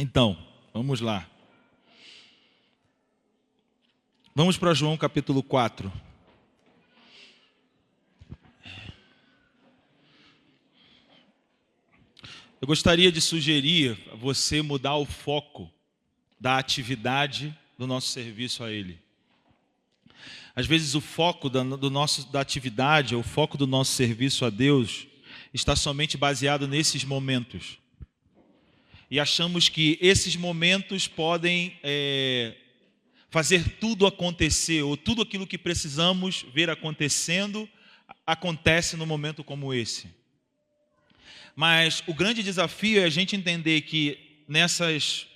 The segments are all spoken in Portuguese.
Então, vamos lá. Vamos para João capítulo 4. Eu gostaria de sugerir a você mudar o foco da atividade do nosso serviço a Ele. Às vezes o foco da atividade, o foco do nosso serviço a Deus está somente baseado nesses momentos. E achamos que esses momentos podem fazer tudo acontecer, ou tudo aquilo que precisamos ver acontecendo, acontece num momento como esse. Mas o grande desafio é a gente entender que nessas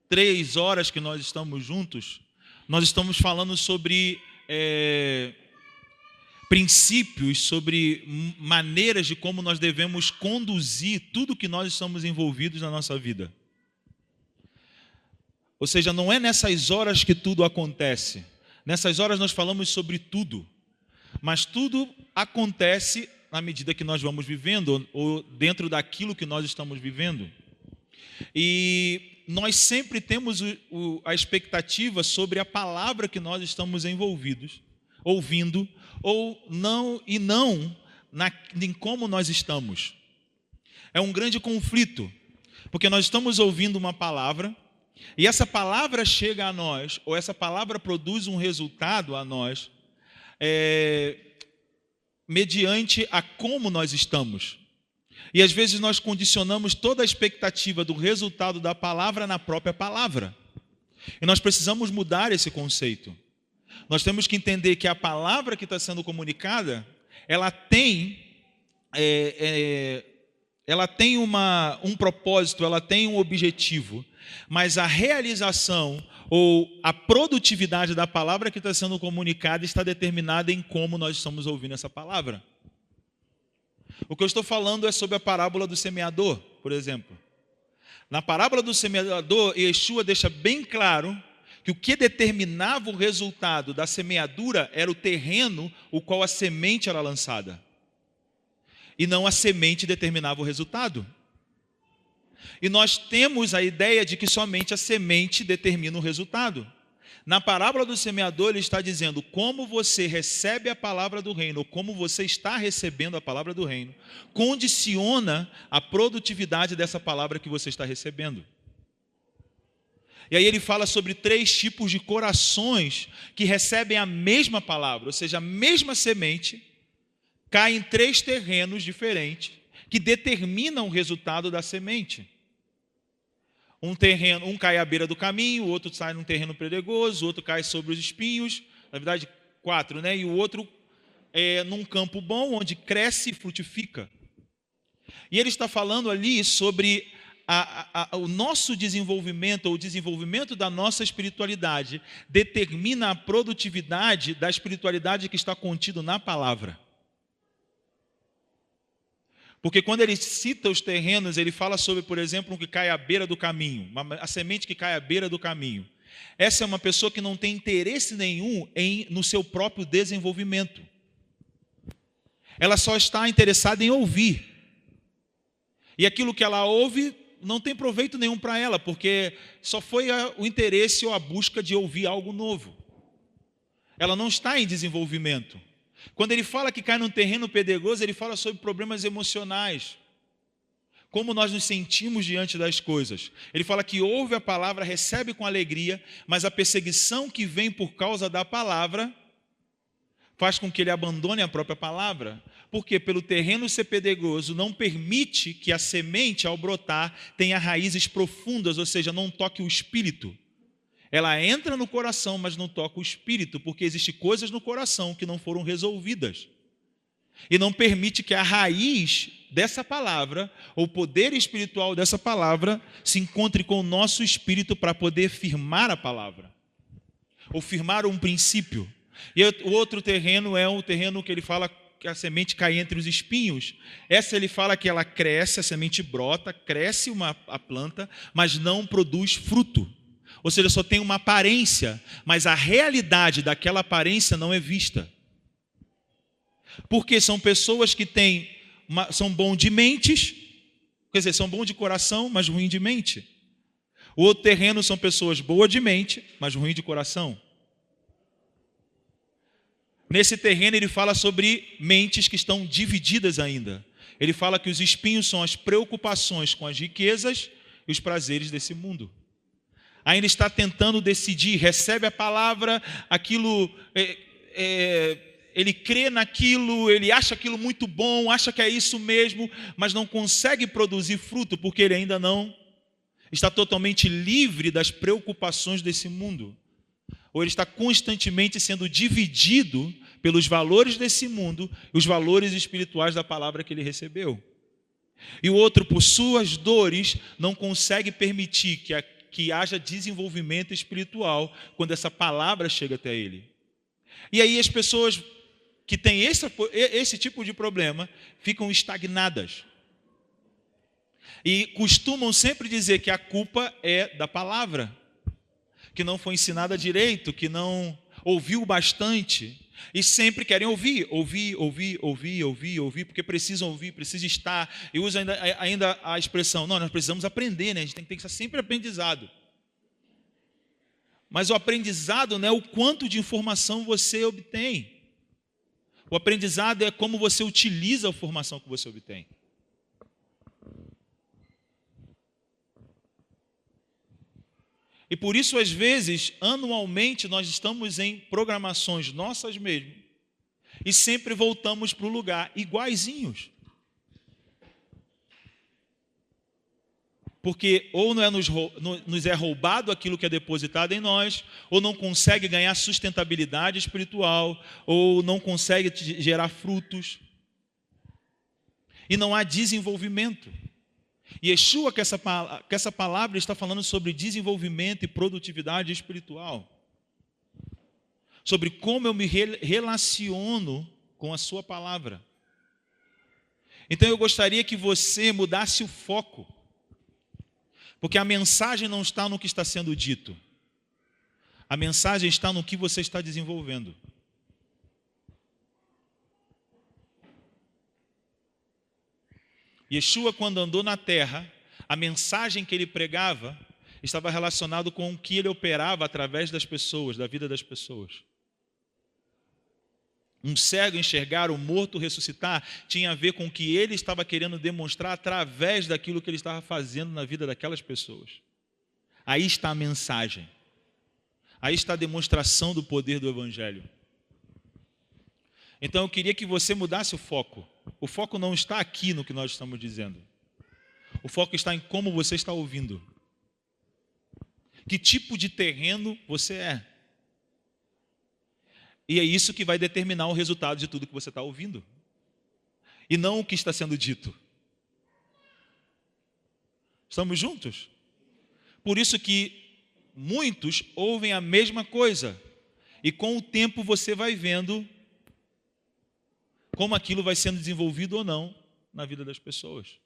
3 horas que nós estamos juntos, nós estamos falando sobre princípios, sobre maneiras de como nós devemos conduzir tudo que nós estamos envolvidos na nossa vida. Ou seja, não é nessas horas que tudo acontece. Nessas horas nós falamos sobre tudo, mas tudo acontece na medida que nós vamos vivendo, ou dentro daquilo que nós estamos vivendo. E nós sempre temos a expectativa sobre a palavra que nós estamos envolvidos, ouvindo, ou não, e não em como nós estamos. É um grande conflito, porque nós estamos ouvindo uma palavra, e essa palavra chega a nós, ou essa palavra produz um resultado a nós, mediante a como nós estamos. E às vezes nós condicionamos toda a expectativa do resultado da palavra na própria palavra. E nós precisamos mudar esse conceito. Nós temos que entender que a palavra que está sendo comunicada, ela tem um propósito, ela tem um objetivo. Mas a realização ou a produtividade da palavra que está sendo comunicada está determinada em como nós estamos ouvindo essa palavra. O que eu estou falando é sobre a parábola do semeador, por exemplo. Na parábola do semeador, Yeshua deixa bem claro que o que determinava o resultado da semeadura era o terreno o qual a semente era lançada. E não a semente determinava o resultado. E nós temos a ideia de que somente a semente determina o resultado. Na parábola do semeador, ele está dizendo como você recebe a palavra do reino, ou como você está recebendo a palavra do reino, condiciona a produtividade dessa palavra que você está recebendo. E aí ele fala sobre 3 tipos de corações que recebem a mesma palavra, ou seja, a mesma semente, cai em 3 terrenos diferentes, que determinam o resultado da semente. Um cai à beira do caminho, o outro sai num terreno pedregoso, o outro cai sobre os espinhos, na verdade 4, né? E o outro num campo bom, onde cresce e frutifica. E ele está falando ali sobre o nosso desenvolvimento, ou o desenvolvimento da nossa espiritualidade, determina a produtividade da espiritualidade que está contido na palavra. Porque quando ele cita os terrenos, ele fala sobre, por exemplo, um que cai à beira do caminho, a semente que cai à beira do caminho. Essa é uma pessoa que não tem interesse nenhum no seu próprio desenvolvimento. Ela só está interessada em ouvir. E aquilo que ela ouve não tem proveito nenhum para ela, porque só foi o interesse ou a busca de ouvir algo novo. Ela não está em desenvolvimento. Quando ele fala que cai num terreno pedregoso, ele fala sobre problemas emocionais. Como nós nos sentimos diante das coisas. Ele fala que ouve a palavra, recebe com alegria, mas a perseguição que vem por causa da palavra faz com que ele abandone a própria palavra. Porque pelo terreno ser pedregoso não permite que a semente, ao brotar, tenha raízes profundas, ou seja, não toque o espírito. Ela entra no coração, mas não toca o espírito, porque existem coisas no coração que não foram resolvidas. E não permite que a raiz dessa palavra, ou o poder espiritual dessa palavra, se encontre com o nosso espírito para poder firmar a palavra. Ou firmar um princípio. E o outro terreno é o terreno que ele fala que a semente cai entre os espinhos. Essa ele fala que ela cresce, a semente brota, cresce a planta, mas não produz fruto. Ou seja, só tem uma aparência, mas a realidade daquela aparência não é vista. Porque são pessoas que são bons de mentes, Quer dizer, são bons de coração, mas ruins de mente. O outro terreno são pessoas boas de mente, mas ruins de coração. Nesse terreno ele fala sobre mentes que estão divididas ainda. Ele fala que os espinhos são as preocupações com as riquezas e os prazeres desse mundo. Ainda está tentando decidir, recebe a palavra, aquilo, ele crê naquilo, ele acha aquilo muito bom, acha que é isso mesmo, mas não consegue produzir fruto, porque ele ainda não está totalmente livre das preocupações desse mundo. Ou ele está constantemente sendo dividido pelos valores desse mundo e os valores espirituais da palavra que ele recebeu. E o outro, por suas dores, não consegue permitir que haja desenvolvimento espiritual quando essa palavra chega até ele. E aí as pessoas que têm esse tipo de problema ficam estagnadas. E costumam sempre dizer que a culpa é da palavra, que não foi ensinada direito, que não ouviu bastante. E sempre querem ouvir, porque precisam ouvir, precisam estar. E usa ainda a expressão, não, nós precisamos aprender, né? A gente tem que estar sempre aprendizado. Mas o aprendizado não é o quanto de informação você obtém. O aprendizado é como você utiliza a informação que você obtém. E por isso, às vezes, anualmente, nós estamos em programações nossas mesmo e sempre voltamos para o lugar iguaizinhos. Porque ou nos é roubado aquilo que é depositado em nós, ou não consegue ganhar sustentabilidade espiritual, ou não consegue gerar frutos. E não há desenvolvimento. E Yeshua, que essa palavra está falando sobre desenvolvimento e produtividade espiritual. Sobre como eu me relaciono com a sua palavra. Então eu gostaria que você mudasse o foco. Porque a mensagem não está no que está sendo dito. A mensagem está no que você está desenvolvendo. Yeshua, quando andou na terra, a mensagem que ele pregava estava relacionado com o que ele operava através das pessoas, da vida das pessoas. Um cego enxergar, um morto ressuscitar, tinha a ver com o que ele estava querendo demonstrar através daquilo que ele estava fazendo na vida daquelas pessoas. Aí está a mensagem. Aí está a demonstração do poder do Evangelho. Então eu queria que você mudasse o foco. O foco não está aqui no que nós estamos dizendo. O foco está em como você está ouvindo. Que tipo de terreno você é. E é isso que vai determinar o resultado de tudo que você está ouvindo. E não o que está sendo dito. Estamos juntos? Por isso que muitos ouvem a mesma coisa. E com o tempo você vai vendo como aquilo vai sendo desenvolvido ou não na vida das pessoas.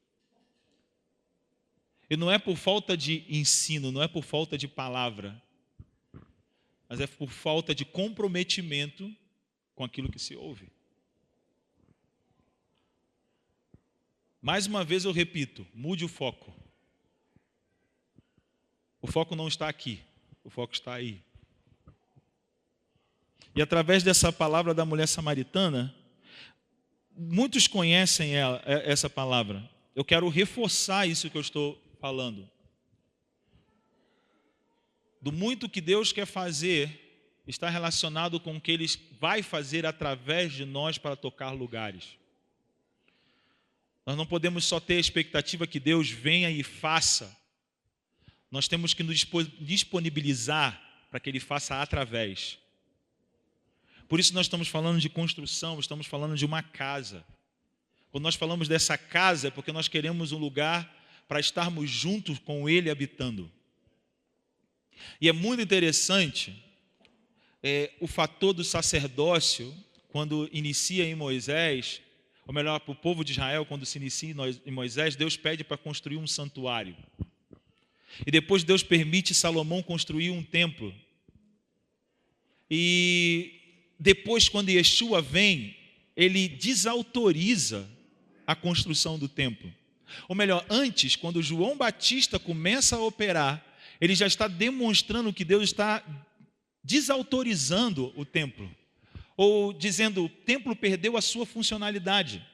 E não é por falta de ensino, não é por falta de palavra, mas é por falta de comprometimento com aquilo que se ouve. Mais uma vez eu repito, mude o foco. O foco não está aqui, o foco está aí. E através dessa palavra da mulher samaritana, muitos conhecem essa palavra. Eu quero reforçar isso que eu estou falando. Do muito que Deus quer fazer, está relacionado com o que Ele vai fazer através de nós para tocar lugares. Nós não podemos só ter a expectativa que Deus venha e faça. Nós temos que nos disponibilizar para que Ele faça através. Por isso nós estamos falando de construção, estamos falando de uma casa. Quando nós falamos dessa casa é porque nós queremos um lugar para estarmos juntos com Ele habitando. E é muito interessante o fator do sacerdócio, quando inicia em Moisés, ou melhor, para o povo de Israel, quando se inicia em Moisés, Deus pede para construir um santuário. E depois Deus permite Salomão construir um templo. E depois, quando Yeshua vem, ele desautoriza a construção do templo. Ou melhor, antes, quando João Batista começa a operar, ele já está demonstrando que Deus está desautorizando o templo. Ou dizendo, o templo perdeu a sua funcionalidade.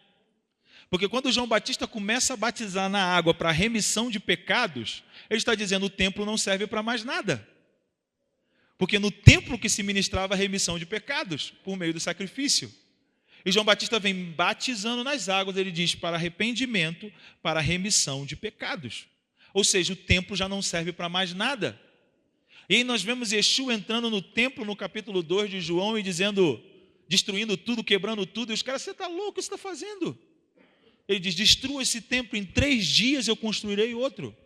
Porque quando João Batista começa a batizar na água para remissão de pecados, ele está dizendo, o templo não serve para mais nada. Porque no templo que se ministrava a remissão de pecados, por meio do sacrifício. E João Batista vem batizando nas águas, ele diz, para arrependimento, para remissão de pecados. Ou seja, o templo já não serve para mais nada. E aí nós vemos Yeshua entrando no templo no capítulo 2 de João e dizendo, destruindo tudo, quebrando tudo. E os caras, você está louco, o que você está fazendo? Ele diz, destrua esse templo, em 3 dias eu construirei outro.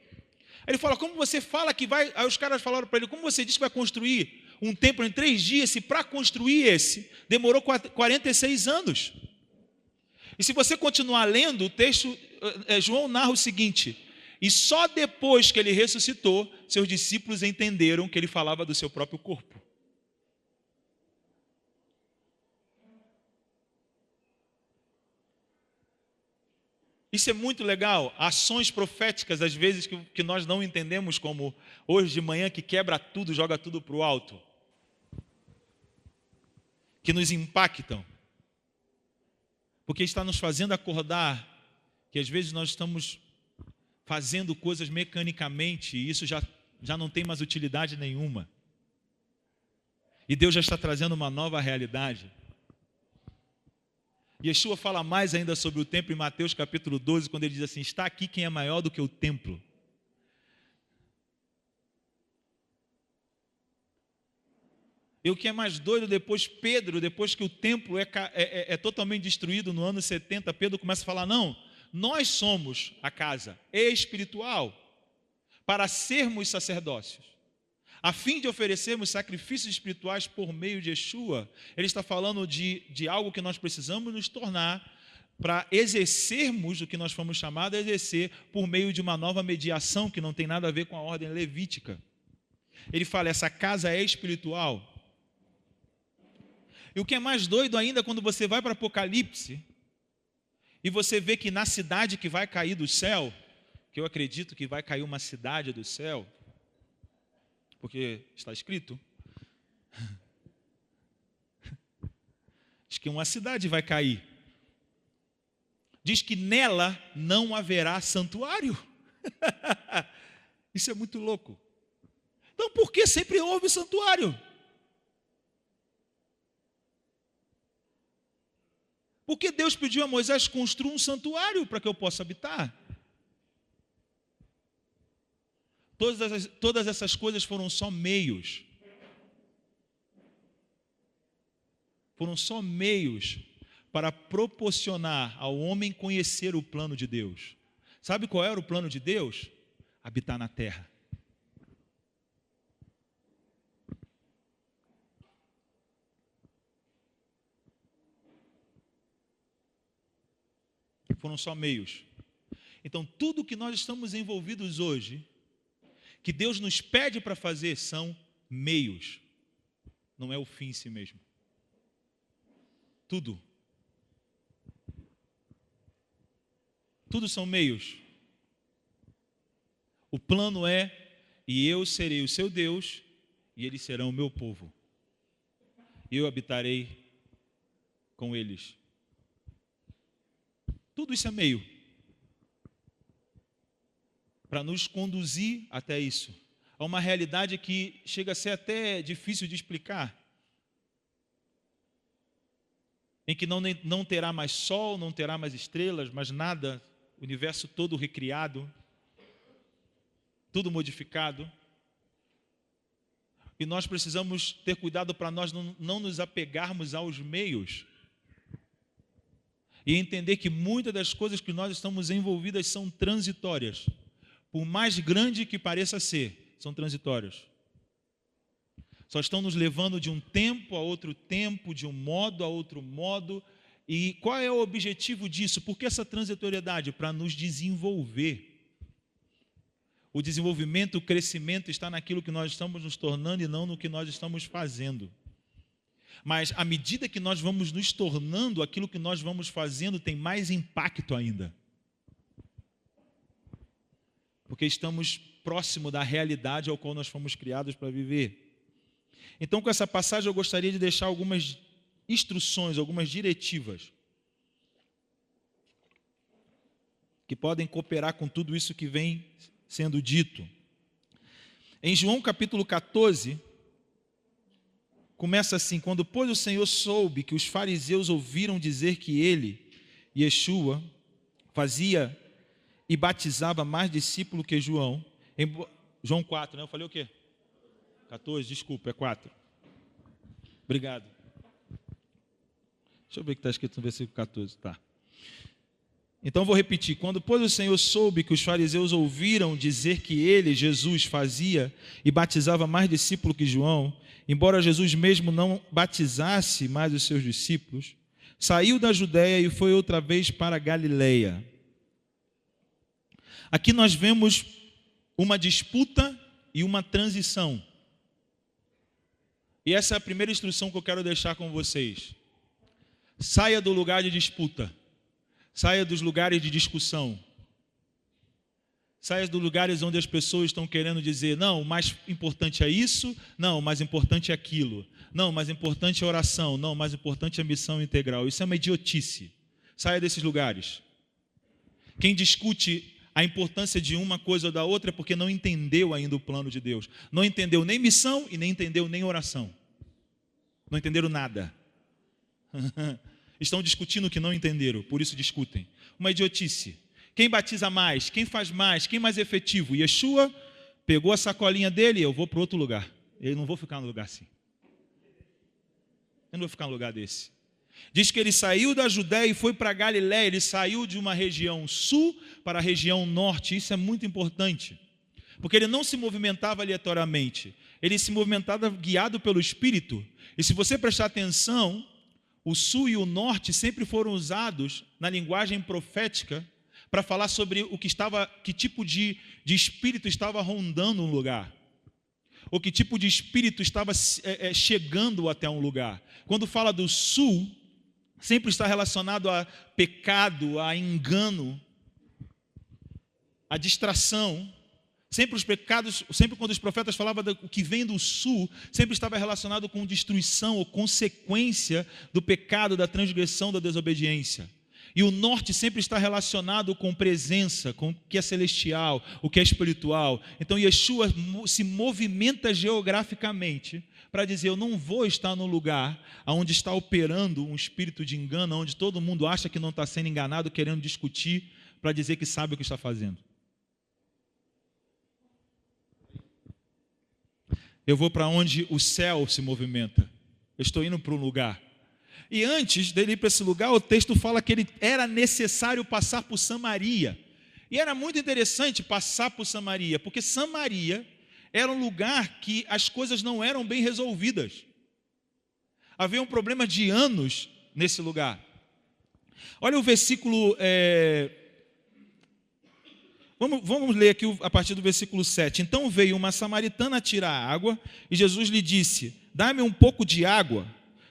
Ele fala, como você fala que vai... Aí os caras falaram para ele, como você diz que vai construir um templo em 3 dias, se para construir esse, demorou 46 anos. E se você continuar lendo, o texto, João narra o seguinte, e só depois que ele ressuscitou, seus discípulos entenderam que ele falava do seu próprio corpo. Isso é muito legal, ações proféticas, às vezes, que nós não entendemos, como hoje de manhã, que quebra tudo, joga tudo para o alto, que nos impactam, porque está nos fazendo acordar que às vezes nós estamos fazendo coisas mecanicamente e isso já não tem mais utilidade nenhuma. E Deus já está trazendo uma nova realidade. Yeshua fala mais ainda sobre o templo em Mateus capítulo 12, quando ele diz assim, está aqui quem é maior do que o templo. E o que é mais doido, depois que o templo é totalmente destruído no ano 70, Pedro começa a falar, não, nós somos a casa espiritual para sermos sacerdócios, a fim de oferecermos sacrifícios espirituais por meio de Yeshua. Ele está falando de algo que nós precisamos nos tornar para exercermos o que nós fomos chamados a exercer por meio de uma nova mediação que não tem nada a ver com a ordem levítica. Ele fala, essa casa é espiritual. E o que é mais doido ainda, quando você vai para Apocalipse e você vê que na cidade que vai cair do céu, que eu acredito que vai cair uma cidade do céu, porque está escrito, diz que uma cidade vai cair. Diz que nela não haverá santuário. Isso é muito louco. Então por que sempre houve santuário? Porque Deus pediu a Moisés, construa um santuário para que eu possa habitar. Todas essas coisas foram só meios. Foram só meios para proporcionar ao homem conhecer o plano de Deus. Sabe qual era o plano de Deus? Habitar na terra. Foram só meios. Então, tudo que nós estamos envolvidos hoje, que Deus nos pede para fazer, são meios. Não é o fim em si mesmo. Tudo. Tudo são meios. O plano é, e eu serei o seu Deus, e eles serão o meu povo. Eu habitarei com eles. Tudo isso é meio para nos conduzir até isso, a uma realidade que chega a ser até difícil de explicar, em que não terá mais sol, não terá mais estrelas, mas nada, o universo todo recriado, tudo modificado. E nós precisamos ter cuidado para nós não nos apegarmos aos meios, e entender que muitas das coisas que nós estamos envolvidas são transitórias. Por mais grande que pareça ser, são transitórias. Só estão nos levando de um tempo a outro tempo, de um modo a outro modo. E qual é o objetivo disso? Por que essa transitoriedade? Para nos desenvolver. O desenvolvimento, o crescimento está naquilo que nós estamos nos tornando e não no que nós estamos fazendo. Mas à medida que nós vamos nos tornando, aquilo que nós vamos fazendo tem mais impacto ainda. porque estamos próximo da realidade ao qual nós fomos criados para viver. Então, com essa passagem, eu gostaria de deixar algumas instruções, algumas diretivas que podem cooperar com tudo isso que vem sendo dito. Em João capítulo 14, começa assim: quando, pois, o Senhor soube que os fariseus ouviram dizer que ele, Yeshua, fazia e batizava mais discípulos que João. João 4, né? Eu falei o quê? 14, desculpa, é 4. Obrigado. Deixa eu ver o que está escrito no versículo 14. Tá. Então vou repetir. Quando, pois, o Senhor soube que os fariseus ouviram dizer que ele, Jesus, fazia e batizava mais discípulos que João, embora Jesus mesmo não batizasse mais os seus discípulos, saiu da Judéia e foi outra vez para a Galileia. Aqui nós vemos uma disputa e uma transição. E essa é a primeira instrução que eu quero deixar com vocês. Saia do lugar de disputa. Saia dos lugares de discussão. Saia dos lugares onde as pessoas estão querendo dizer: não, o mais importante é isso, não, o mais importante é aquilo, não, o mais importante é a oração, não, o mais importante é a missão integral. Isso é uma idiotice. Saia desses lugares. Quem discute a importância de uma coisa ou da outra é porque não entendeu ainda o plano de Deus. Não entendeu nem missão e nem entendeu nem oração. Não entenderam nada. Estão discutindo o que não entenderam, por isso discutem. Uma idiotice. Quem batiza mais? Quem faz mais? Quem é mais efetivo? Yeshua pegou a sacolinha dele e eu vou para outro lugar. Eu não vou ficar no lugar assim. Eu não vou ficar no lugar desse. Diz que ele saiu da Judéia e foi para a Galiléia. Ele saiu de uma região sul para a região norte. Isso é muito importante. Porque ele não se movimentava aleatoriamente. Ele se movimentava guiado pelo Espírito. E se você prestar atenção, o sul e o norte sempre foram usados na linguagem profética para falar sobre que tipo de espírito estava rondando um lugar. Ou que tipo de espírito estava chegando até um lugar. Quando fala do sul, sempre está relacionado a pecado, a engano, a distração. Sempre os pecados, sempre quando os profetas falavam do que vem do sul, sempre estava relacionado com destruição ou consequência do pecado, da transgressão, da desobediência. E o norte sempre está relacionado com presença, com o que é celestial, o que é espiritual. Então Yeshua se movimenta geograficamente para dizer: eu não vou estar no lugar onde está operando um espírito de engano, onde todo mundo acha que não está sendo enganado, querendo discutir para dizer que sabe o que está fazendo. Eu vou para onde o céu se movimenta. Eu estou indo para um lugar. E antes dele ir para esse lugar, o texto fala que ele era necessário passar por Samaria. E era muito interessante passar por Samaria, porque Samaria era um lugar que as coisas não eram bem resolvidas. Havia um problema de anos nesse lugar. Olha o versículo... Vamos ler aqui a partir do versículo 7. Então veio uma samaritana tirar água, e Jesus lhe disse: dá-me um pouco de água,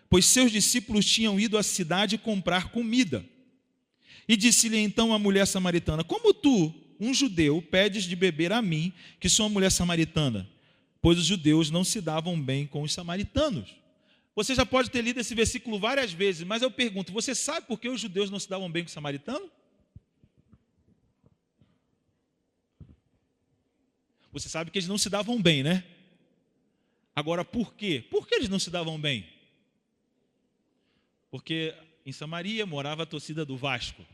pois seus discípulos tinham ido à cidade comprar comida. E disse-lhe então a mulher samaritana: como tu, um judeu, pedes de beber a mim, que sou uma mulher samaritana? Pois os judeus não se davam bem com os samaritanos. Você já pode ter lido esse versículo várias vezes, mas eu pergunto: você sabe por que os judeus não se davam bem com os samaritanos? Você sabe que eles não se davam bem, né? Agora, por quê? Por que eles não se davam bem? Porque em Samaria morava a torcida do Vasco.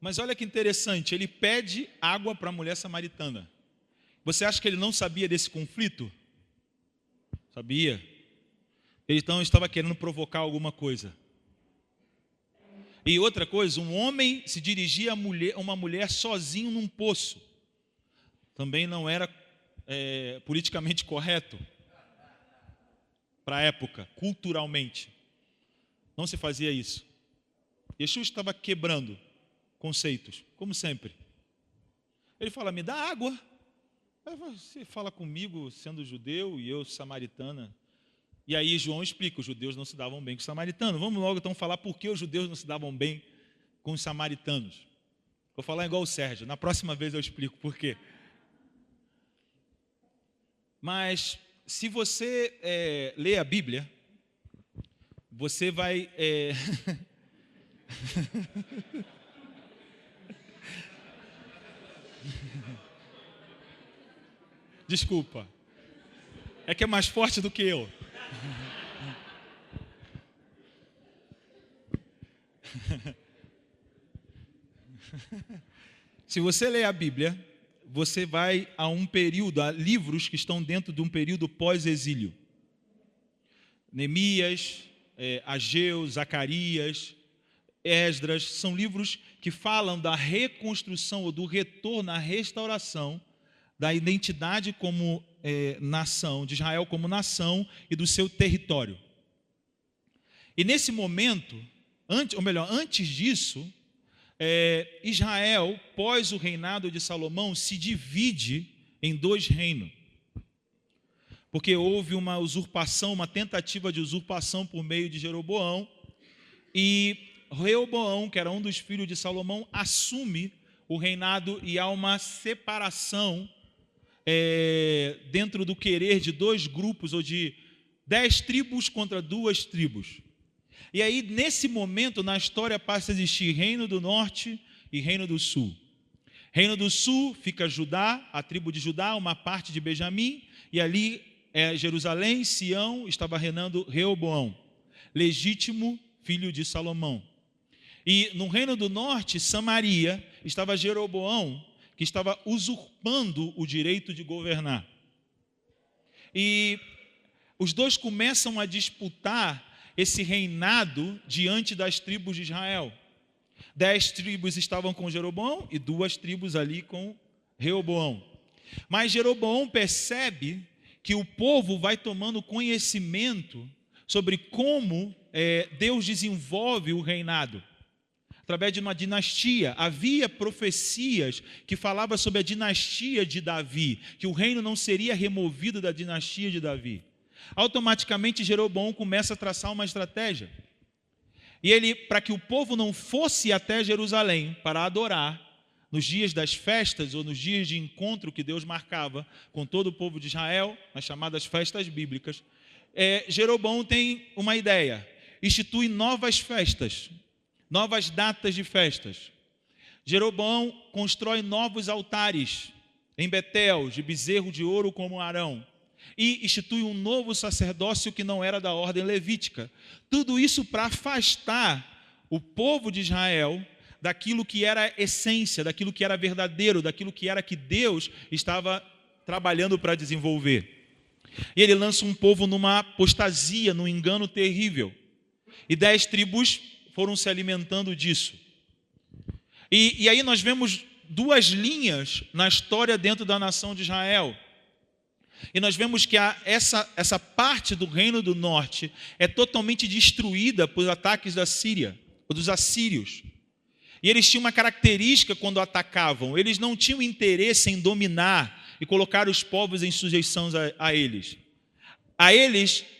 Mas olha que interessante, ele pede água para a mulher samaritana. Você acha que ele não sabia desse conflito? Sabia. Ele então estava querendo provocar alguma coisa. E outra coisa, um homem se dirigia a uma mulher sozinho num poço. Também não era politicamente correto para a época, culturalmente. Não se fazia isso. Yeshua estava quebrando conceitos, como sempre. Ele fala, me dá água. Você fala comigo sendo judeu e eu samaritana. E aí João explica, os judeus não se davam bem com os samaritanos. Vamos logo então falar por que os judeus não se davam bem com os samaritanos. Vou falar igual o Sérgio, na próxima vez eu explico por quê. Mas se você lê a Bíblia, você vai... Desculpa. É que é mais forte do que eu. Se você ler a Bíblia, você vai a um período, a livros que estão dentro de um período pós-exílio. Neemias, Ageu, Zacarias, Esdras, são livros que falam da reconstrução ou do retorno, à restauração da identidade como nação, de Israel como nação e do seu território. E nesse momento, antes disso, Israel, pós o reinado de Salomão, se divide em 2 reinos. Porque houve uma usurpação, uma tentativa de usurpação por meio de Jeroboão, e Reoboão, que era um dos filhos de Salomão, assume o reinado e há uma separação dentro do querer de 2 grupos, ou de 10 tribos contra 2 tribos. E aí, nesse momento, na história passa a existir Reino do Norte e Reino do Sul. Reino do Sul fica Judá, a tribo de Judá, uma parte de Benjamim, e ali Jerusalém, Sião, estava reinando Reoboão, legítimo filho de Salomão. E no Reino do Norte, Samaria, estava Jeroboão, que estava usurpando o direito de governar. E os 2 começam a disputar esse reinado diante das tribos de Israel. 10 tribos estavam com Jeroboão e 2 tribos ali com Reoboão. Mas Jeroboão percebe que o povo vai tomando conhecimento sobre como Deus desenvolve o reinado. Através de uma dinastia. Havia profecias que falavam sobre a dinastia de Davi, que o reino não seria removido da dinastia de Davi. Automaticamente Jeroboão começa a traçar uma estratégia. E ele, para que o povo não fosse até Jerusalém para adorar, nos dias das festas ou nos dias de encontro que Deus marcava com todo o povo de Israel, nas chamadas festas bíblicas, Jeroboão tem uma ideia, institui novas festas, novas datas de festas. Jeroboão constrói novos altares em Betel, de bezerro de ouro como Arão, e institui um novo sacerdócio que não era da ordem levítica. Tudo isso para afastar o povo de Israel daquilo que era a essência, daquilo que era verdadeiro, daquilo que era que Deus estava trabalhando para desenvolver. E ele lança um povo numa apostasia, num engano terrível. E 10 tribos foram se alimentando disso. E aí nós vemos 2 linhas na história dentro da nação de Israel. E nós vemos que essa parte do Reino do Norte é totalmente destruída por ataques da Síria, dos assírios. E eles tinham uma característica quando atacavam: eles não tinham interesse em dominar e colocar os povos em sujeição a eles.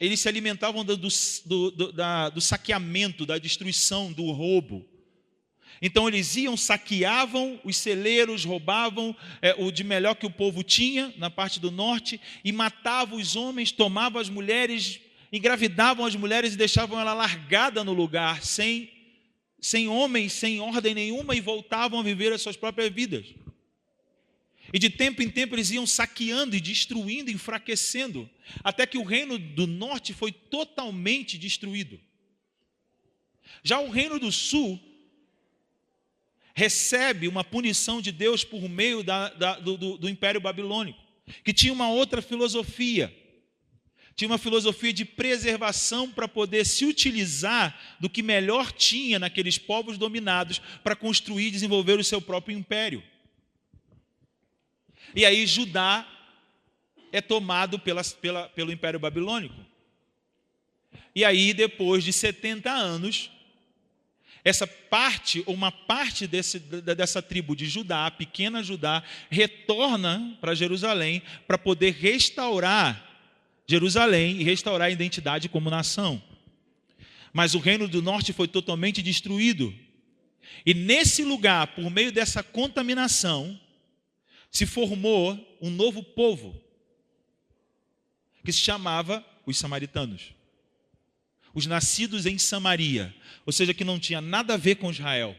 Eles se alimentavam do saqueamento, da destruição, do roubo. Então eles iam, saqueavam os celeiros, roubavam o de melhor que o povo tinha na parte do norte e matavam os homens, tomavam as mulheres, engravidavam as mulheres e deixavam ela largada no lugar, sem homens, sem ordem nenhuma, e voltavam a viver as suas próprias vidas. E de tempo em tempo eles iam saqueando e destruindo, enfraquecendo, até que o reino do norte foi totalmente destruído. Já o reino do sul recebe uma punição de Deus por meio do Império Babilônico, que tinha uma outra filosofia. Tinha uma filosofia de preservação para poder se utilizar do que melhor tinha naqueles povos dominados para construir e desenvolver o seu próprio império. E aí Judá é tomado pelo Império Babilônico. E aí, depois de 70 anos, essa parte, ou uma parte dessa tribo de Judá, a pequena Judá, retorna para Jerusalém para poder restaurar Jerusalém e restaurar a identidade como nação. Mas o reino do norte foi totalmente destruído. E nesse lugar, por meio dessa contaminação, se formou um novo povo, que se chamava os samaritanos. Os nascidos em Samaria, ou seja, que não tinha nada a ver com Israel.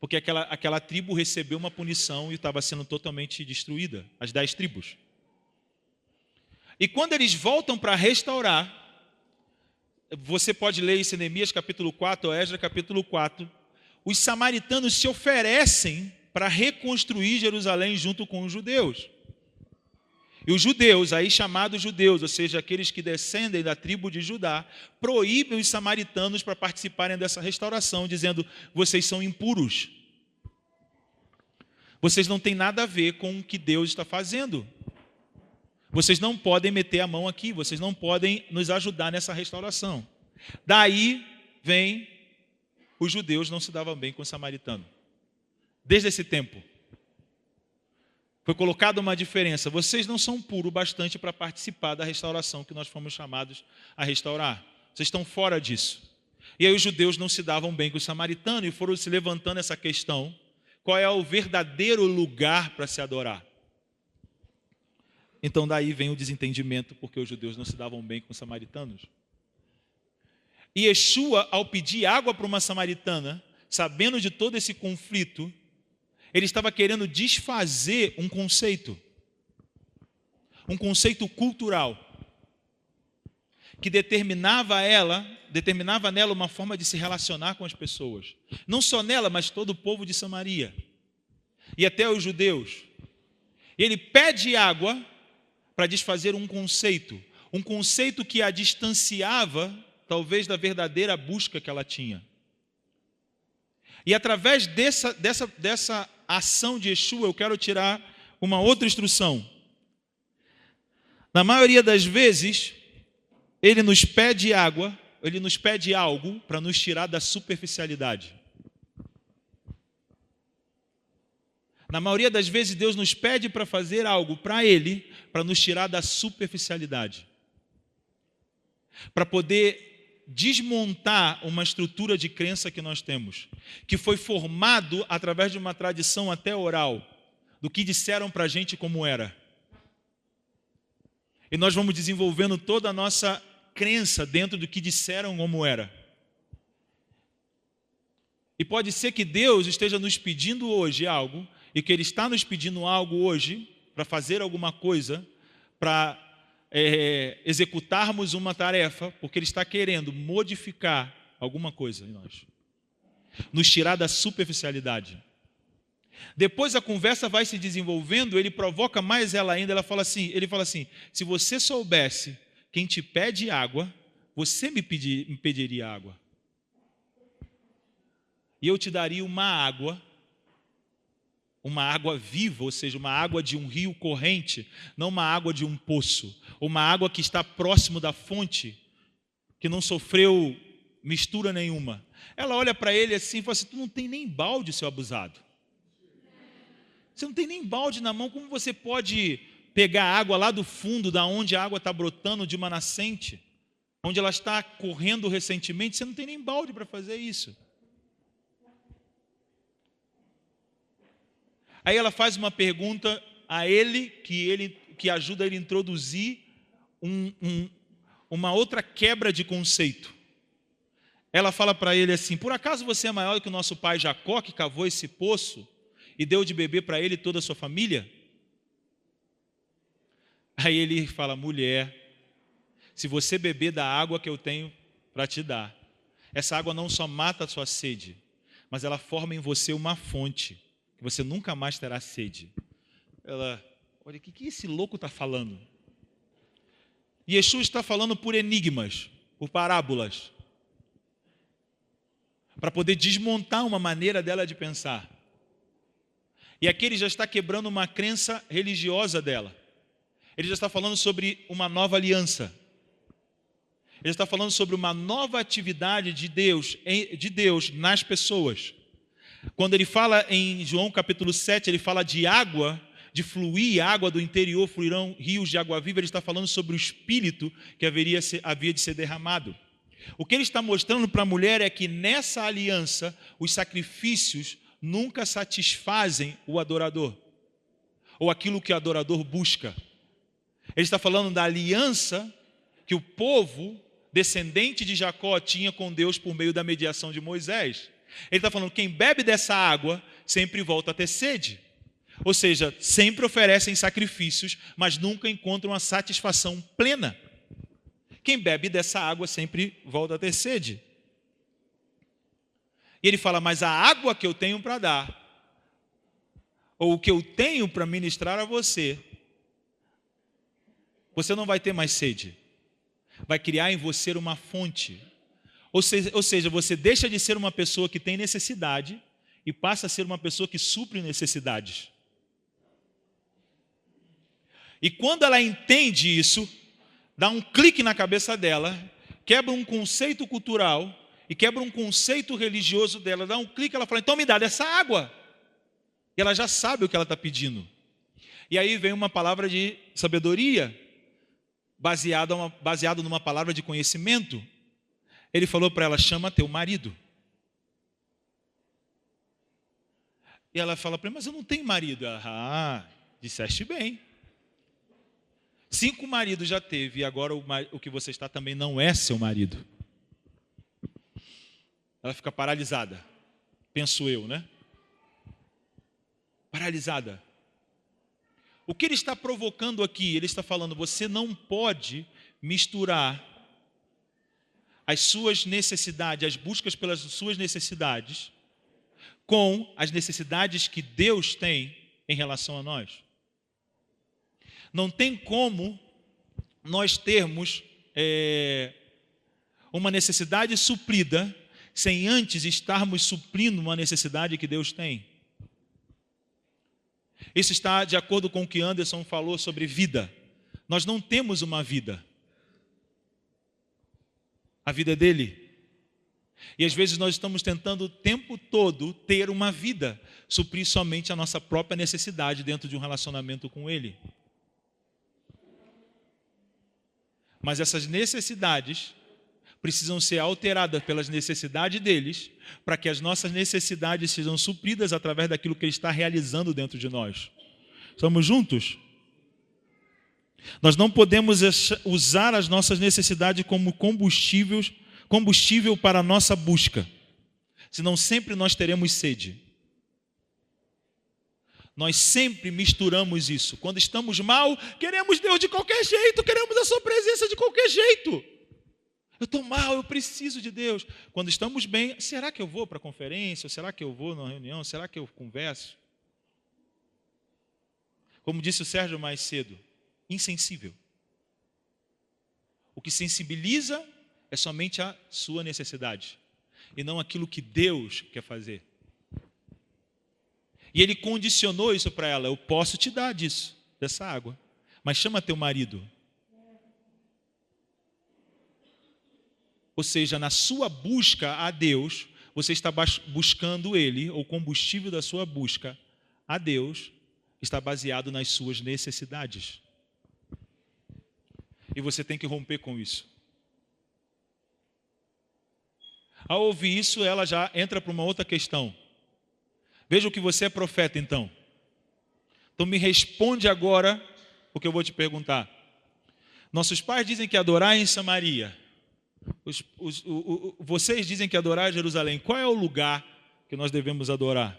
Porque aquela tribo recebeu uma punição e estava sendo totalmente destruída, as 10 tribos. E quando eles voltam para restaurar, você pode ler isso em Neemias capítulo 4, ou Esdras capítulo 4, os samaritanos se oferecem para reconstruir Jerusalém junto com os judeus. E os judeus, aí chamados judeus, ou seja, aqueles que descendem da tribo de Judá, proíbem os samaritanos para participarem dessa restauração, dizendo: vocês são impuros. Vocês não têm nada a ver com o que Deus está fazendo. Vocês não podem meter a mão aqui, vocês não podem nos ajudar nessa restauração. Daí vem, os judeus não se davam bem com os samaritanos. Desde esse tempo. Foi colocada uma diferença. Vocês não são puros bastante para participar da restauração que nós fomos chamados a restaurar. Vocês estão fora disso. E aí os judeus não se davam bem com os samaritanos e foram se levantando essa questão. Qual é o verdadeiro lugar para se adorar? Então daí vem o desentendimento, porque os judeus não se davam bem com os samaritanos. E Yeshua, ao pedir água para uma samaritana, sabendo de todo esse conflito, ele estava querendo desfazer um conceito cultural, que determinava nela uma forma de se relacionar com as pessoas. Não só nela, mas todo o povo de Samaria. E até os judeus. Ele pede água para desfazer um conceito que a distanciava, talvez, da verdadeira busca que ela tinha. E através dessa ação de Yeshua, eu quero tirar uma outra instrução. Na maioria das vezes, ele nos pede água, ele nos pede algo para nos tirar da superficialidade. Na maioria das vezes, Deus nos pede para fazer algo para Ele, para nos tirar da superficialidade. Para poder desmontar uma estrutura de crença que nós temos, que foi formado através de uma tradição até oral, do que disseram para a gente como era. E nós vamos desenvolvendo toda a nossa crença dentro do que disseram como era. E pode ser que Deus esteja nos pedindo hoje algo, e que Ele está nos pedindo algo hoje, para fazer alguma coisa, para executarmos uma tarefa, porque Ele está querendo modificar alguma coisa em nós. Nos tirar da superficialidade. Depois a conversa vai se desenvolvendo, ele provoca mais ela ainda, ele fala assim, se você soubesse quem te pede água, você me pediria água. E eu te daria uma água viva, ou seja, uma água de um rio corrente, não uma água de um poço, uma água que está próximo da fonte, que não sofreu mistura nenhuma. Ela olha para ele assim e fala assim: tu não tem nem balde, seu abusado. Você não tem nem balde na mão, como você pode pegar água lá do fundo, da onde a água está brotando de uma nascente, onde ela está correndo recentemente? Você não tem nem balde para fazer isso. Aí ela faz uma pergunta a ele, que ajuda ele a introduzir uma outra quebra de conceito. Ela fala para ele assim: por acaso você é maior do que o nosso pai Jacó, que cavou esse poço e deu de beber para ele e toda a sua família? Aí ele fala: mulher, se você beber da água que eu tenho para te dar, essa água não só mata a sua sede, mas ela forma em você uma fonte, que você nunca mais terá sede. Ela, olha, o que esse louco está falando? E Yeshua está falando por enigmas, por parábolas, para poder desmontar uma maneira dela de pensar. E aqui ele já está quebrando uma crença religiosa dela. Ele já está falando sobre uma nova aliança. Ele está falando sobre uma nova atividade de Deus nas pessoas. Quando ele fala em João capítulo 7, ele fala de água, de fluir água do interior, fluirão rios de água viva. Ele está falando sobre o Espírito que havia de ser derramado. O que ele está mostrando para a mulher é que nessa aliança, os sacrifícios nunca satisfazem o adorador, ou aquilo que o adorador busca. Ele está falando da aliança que o povo descendente de Jacó tinha com Deus por meio da mediação de Moisés. Ele está falando que quem bebe dessa água sempre volta a ter sede. Ou seja, sempre oferecem sacrifícios, mas nunca encontram a satisfação plena. Quem bebe dessa água sempre volta a ter sede. E ele fala, mas a água que eu tenho para dar, ou o que eu tenho para ministrar a você, você não vai ter mais sede. Vai criar em você uma fonte. Ou seja, você deixa de ser uma pessoa que tem necessidade e passa a ser uma pessoa que supre necessidades. E quando ela entende isso, dá um clique na cabeça dela, quebra um conceito cultural e quebra um conceito religioso dela, dá um clique, ela fala, então me dá dessa água. E ela já sabe o que ela está pedindo. E aí vem uma palavra de sabedoria, baseado numa palavra de conhecimento. Ele falou para ela, chama teu marido. E ela fala para ele, mas eu não tenho marido. Disseste bem. 5 maridos já teve, e agora o que você está também não é seu marido. Ela fica paralisada, penso eu, né? Paralisada. O que ele está provocando aqui? Ele está falando, você não pode misturar as suas necessidades, as buscas pelas suas necessidades, com as necessidades que Deus tem em relação a nós. Não tem como nós termos uma necessidade suprida sem antes estarmos suprindo uma necessidade que Deus tem. Isso está de acordo com o que Anderson falou sobre vida. Nós não temos uma vida. A vida é dele. E às vezes nós estamos tentando o tempo todo ter uma vida, suprir somente a nossa própria necessidade dentro de um relacionamento com ele. Mas essas necessidades precisam ser alteradas pelas necessidades deles, para que as nossas necessidades sejam supridas através daquilo que ele está realizando dentro de nós. Estamos juntos? Nós não podemos usar as nossas necessidades como combustível para a nossa busca, senão sempre nós teremos sede. Nós sempre misturamos isso. Quando estamos mal, queremos Deus de qualquer jeito, queremos a sua presença de qualquer jeito. Eu estou mal, eu preciso de Deus. Quando estamos bem, será que eu vou para a conferência? Será que eu vou numa reunião? Será que eu converso? Como disse o Sérgio mais cedo, insensível. O que sensibiliza é somente a sua necessidade, e não aquilo que Deus quer fazer. E ele condicionou isso para ela, eu posso te dar dessa água, mas chama teu marido. Ou seja, na sua busca a Deus, você está buscando ele, ou o combustível da sua busca a Deus está baseado nas suas necessidades. E você tem que romper com isso. Ao ouvir isso, ela já entra para uma outra questão. Veja o que você é profeta, então. Então me responde agora o que eu vou te perguntar. Nossos pais dizem que adorar é em Samaria. Vocês dizem que adorar é Jerusalém. Qual é o lugar que nós devemos adorar?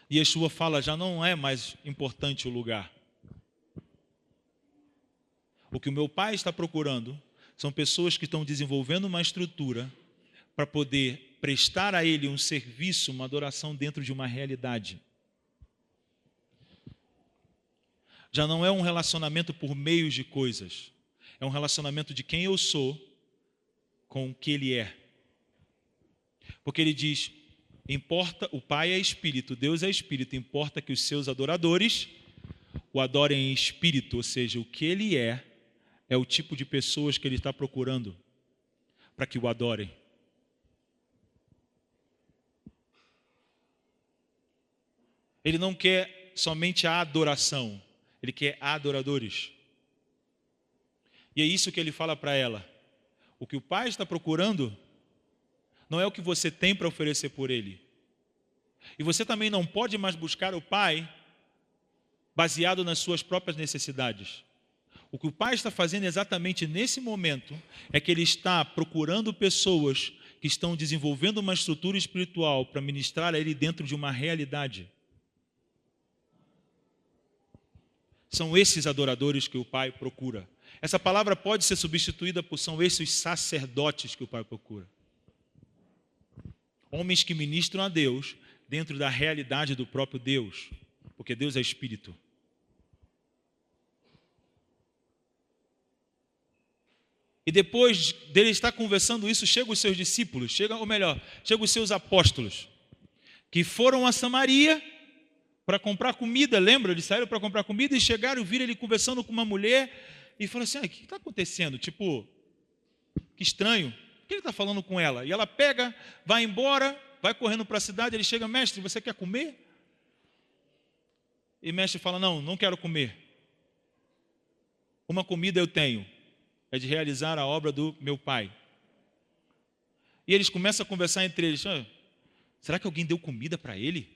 E Yeshua fala, já não é mais importante o lugar. O que o meu pai está procurando são pessoas que estão desenvolvendo uma estrutura para poder prestar a ele um serviço, uma adoração dentro de uma realidade. Já não é um relacionamento por meios de coisas. É um relacionamento de quem eu sou com o que ele é. Porque ele diz, importa, o Pai é Espírito, Deus é Espírito, importa que os seus adoradores o adorem em Espírito, ou seja, o que ele é é o tipo de pessoas que Ele está procurando para que o adorem. Ele não quer somente a adoração, Ele quer adoradores. E é isso que Ele fala para ela. O que o Pai está procurando não é o que você tem para oferecer por Ele. E você também não pode mais buscar o Pai baseado nas suas próprias necessidades. O que o Pai está fazendo exatamente nesse momento é que Ele está procurando pessoas que estão desenvolvendo uma estrutura espiritual para ministrar a Ele dentro de uma realidade. São esses adoradores que o Pai procura. Essa palavra pode ser substituída por são esses sacerdotes que o Pai procura. Homens que ministram a Deus dentro da realidade do próprio Deus, porque Deus é Espírito. E depois dele estar conversando isso, chegam os seus discípulos, chegam os seus apóstolos, que foram a Samaria para comprar comida, lembra? Eles saíram para comprar comida e chegaram e viram ele conversando com uma mulher e falaram assim, o que está acontecendo? Tipo, que estranho, por que ele está falando com ela? E ela pega, vai embora, vai correndo para a cidade, ele chega, mestre, você quer comer? E o mestre fala, não quero comer. Uma comida eu tenho, é de realizar a obra do meu Pai. E eles começam a conversar entre eles, será que alguém deu comida para ele?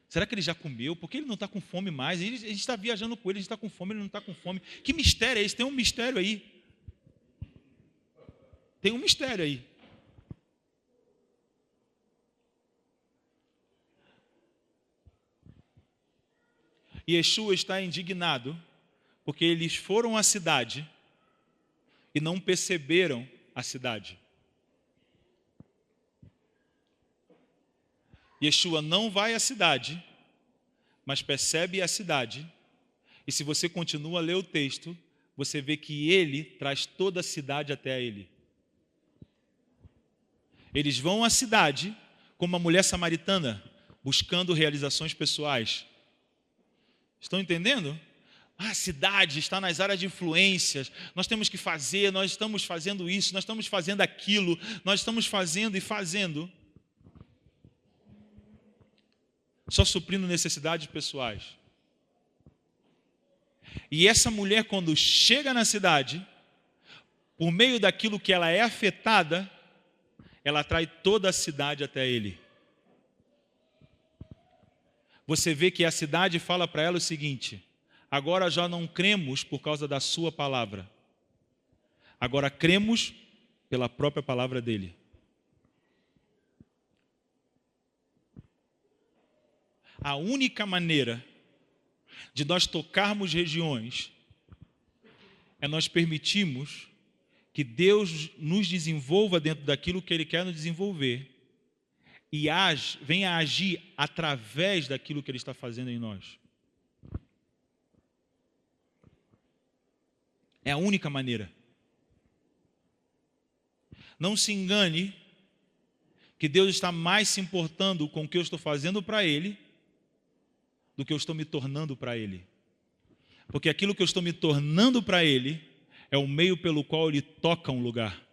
Será que ele já comeu? Por que ele não está com fome mais? A gente está viajando com ele, a gente está com fome, ele não está com fome. Que mistério é esse? Tem um mistério aí. Tem um mistério aí. E Yeshua está indignado, porque eles foram à cidade e não perceberam a cidade. Yeshua não vai à cidade, mas percebe a cidade. E se você continua a ler o texto, você vê que ele traz toda a cidade até ele. Eles vão à cidade como uma mulher samaritana, buscando realizações pessoais. Estão entendendo? A cidade está nas áreas de influências, nós temos que fazer, nós estamos fazendo isso, nós estamos fazendo aquilo, nós estamos fazendo e fazendo, só suprindo necessidades pessoais. E essa mulher, quando chega na cidade, por meio daquilo que ela é afetada, ela atrai toda a cidade até ele. Você vê que a cidade fala para ela o seguinte, agora já não cremos por causa da sua palavra. Agora cremos pela própria palavra dele. A única maneira de nós tocarmos regiões é nós permitirmos que Deus nos desenvolva dentro daquilo que Ele quer nos desenvolver e venha agir através daquilo que Ele está fazendo em nós. É a única maneira. Não se engane que Deus está mais se importando com o que eu estou fazendo para Ele do que eu estou me tornando para Ele. Porque aquilo que eu estou me tornando para Ele é o meio pelo qual Ele toca um lugar.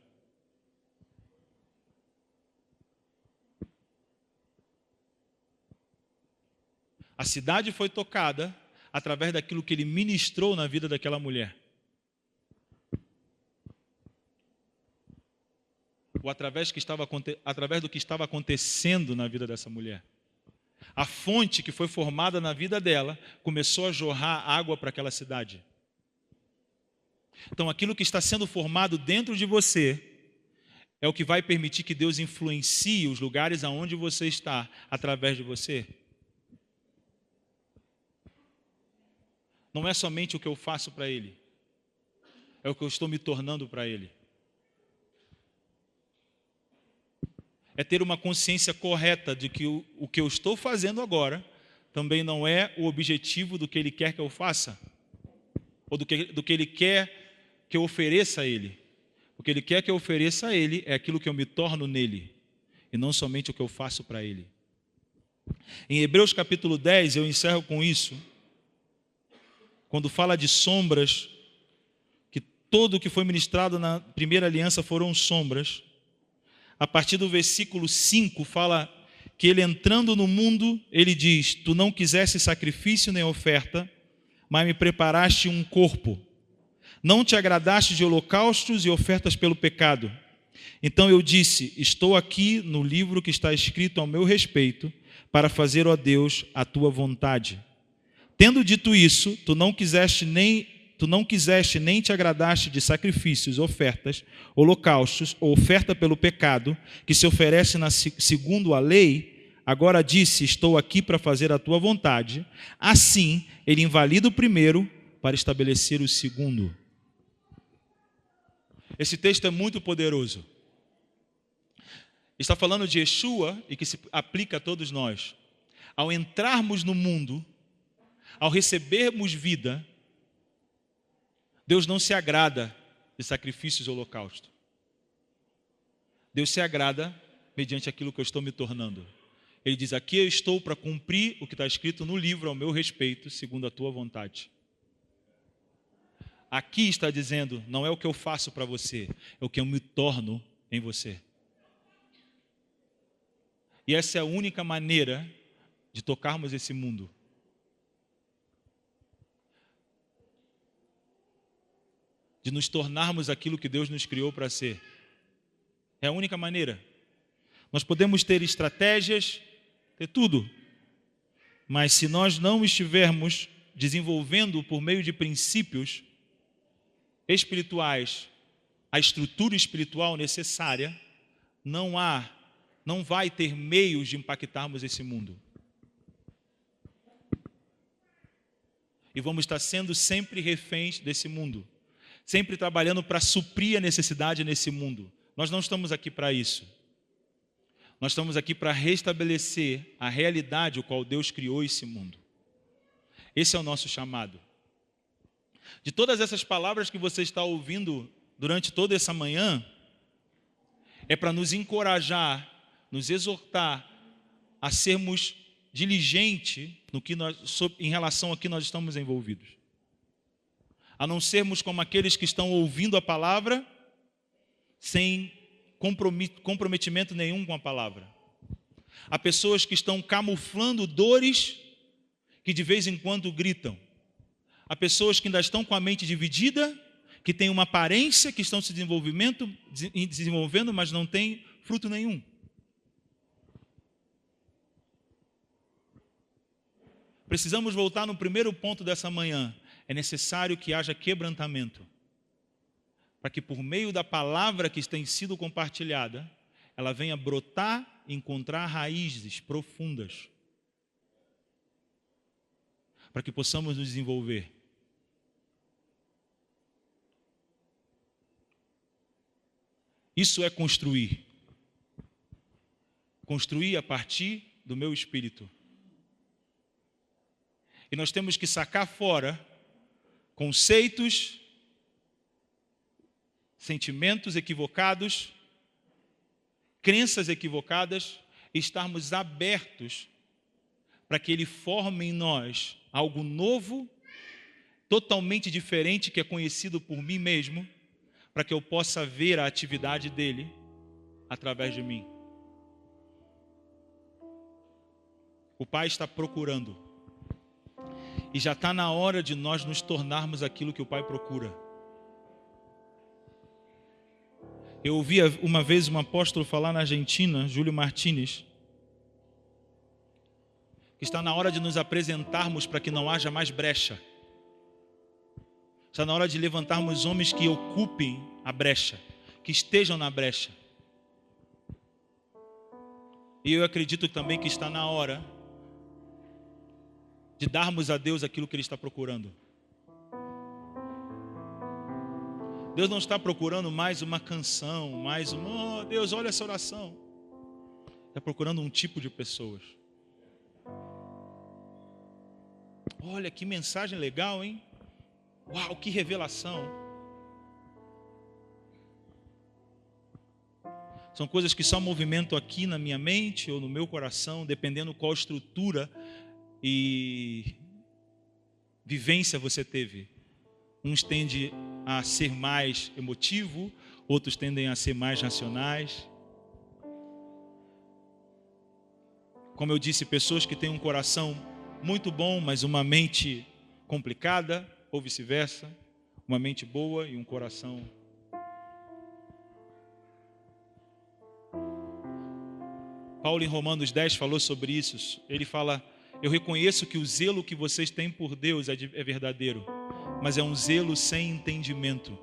A cidade foi tocada através daquilo que Ele ministrou na vida daquela mulher. Ou através do que estava acontecendo na vida dessa mulher. A fonte que foi formada na vida dela começou a jorrar água para aquela cidade. Então, aquilo que está sendo formado dentro de você é o que vai permitir que Deus influencie os lugares aonde você está através de você. Não é somente o que eu faço para Ele, é o que eu estou me tornando para Ele. É ter uma consciência correta de que o que eu estou fazendo agora também não é o objetivo do que Ele quer que eu faça, ou do que Ele quer que eu ofereça a Ele. O que Ele quer que eu ofereça a Ele é aquilo que eu me torno nele, e não somente o que eu faço para Ele. Em Hebreus capítulo 10, eu encerro com isso, quando fala de sombras todo o que foi ministrado na primeira aliança foram sombras. A partir do versículo 5 fala que ele entrando no mundo, ele diz: tu não quiseste sacrifício nem oferta, mas me preparaste um corpo. Não te agradaste de holocaustos e ofertas pelo pecado. Então eu disse: estou aqui no livro que está escrito ao meu respeito, para fazer, ó Deus, a tua vontade. Tendo dito isso, tu não quiseste nem te agradaste de sacrifícios, ofertas, holocaustos ou oferta pelo pecado, que se oferece segundo a lei. Agora disse: estou aqui para fazer a tua vontade. Assim, ele invalida o primeiro para estabelecer o segundo. Esse texto é muito poderoso. Está falando de Yeshua e que se aplica a todos nós. Ao entrarmos no mundo, ao recebermos vida, Deus não se agrada de sacrifícios e holocausto. Deus se agrada mediante aquilo que eu estou me tornando. Ele diz: aqui eu estou para cumprir o que está escrito no livro ao meu respeito, segundo a tua vontade. Aqui está dizendo, não é o que eu faço para você, é o que eu me torno em você. E essa é a única maneira de tocarmos esse mundo. De nos tornarmos aquilo que Deus nos criou para ser. É a única maneira. Nós podemos ter estratégias, ter tudo. Mas se nós não estivermos desenvolvendo por meio de princípios espirituais a estrutura espiritual necessária, não vai ter meios de impactarmos esse mundo. E vamos estar sendo sempre reféns desse mundo. Sempre trabalhando para suprir a necessidade nesse mundo. Nós não estamos aqui para isso. Nós estamos aqui para restabelecer a realidade o qual Deus criou esse mundo. Esse é o nosso chamado. De todas essas palavras que você está ouvindo durante toda essa manhã, é para nos encorajar, nos exortar a sermos diligentes em relação ao que nós estamos envolvidos. A não sermos como aqueles que estão ouvindo a palavra sem comprometimento nenhum com a palavra. Há pessoas que estão camuflando dores que de vez em quando gritam. Há pessoas que ainda estão com a mente dividida, que têm uma aparência, que estão se desenvolvendo, mas não têm fruto nenhum. Precisamos voltar no primeiro ponto dessa manhã. É necessário que haja quebrantamento, para que por meio da palavra que tem sido compartilhada, ela venha brotar e encontrar raízes profundas, para que possamos nos desenvolver. Isso é construir. Construir a partir do meu espírito. E nós temos que sacar fora conceitos, sentimentos equivocados, crenças equivocadas, e estarmos abertos para que Ele forme em nós algo novo, totalmente diferente, que é conhecido por mim mesmo, para que eu possa ver a atividade dEle através de mim. O Pai está procurando. E já está na hora de nós nos tornarmos aquilo que o Pai procura. Eu ouvi uma vez um apóstolo falar na Argentina, Júlio Martínez, que está na hora de nos apresentarmos para que não haja mais brecha. Está na hora de levantarmos homens que ocupem a brecha, que estejam na brecha. E eu acredito também que está na hora de darmos a Deus aquilo que Ele está procurando. Deus não está procurando mais uma canção, mais oh Deus, olha essa oração. Está procurando um tipo de pessoas. Olha que mensagem legal, hein? Uau, que revelação. São coisas que só movimentam aqui na minha mente ou no meu coração, dependendo qual estrutura e vivência você teve. Uns têm de a ser mais emotivo, outros tendem a ser mais racionais. Como eu disse, pessoas que têm um coração muito bom, mas uma mente complicada, ou vice-versa, uma mente boa e um coração. Paulo em Romanos 10 falou sobre isso. Ele fala: eu reconheço que o zelo que vocês têm por Deus é verdadeiro, mas é um zelo sem entendimento.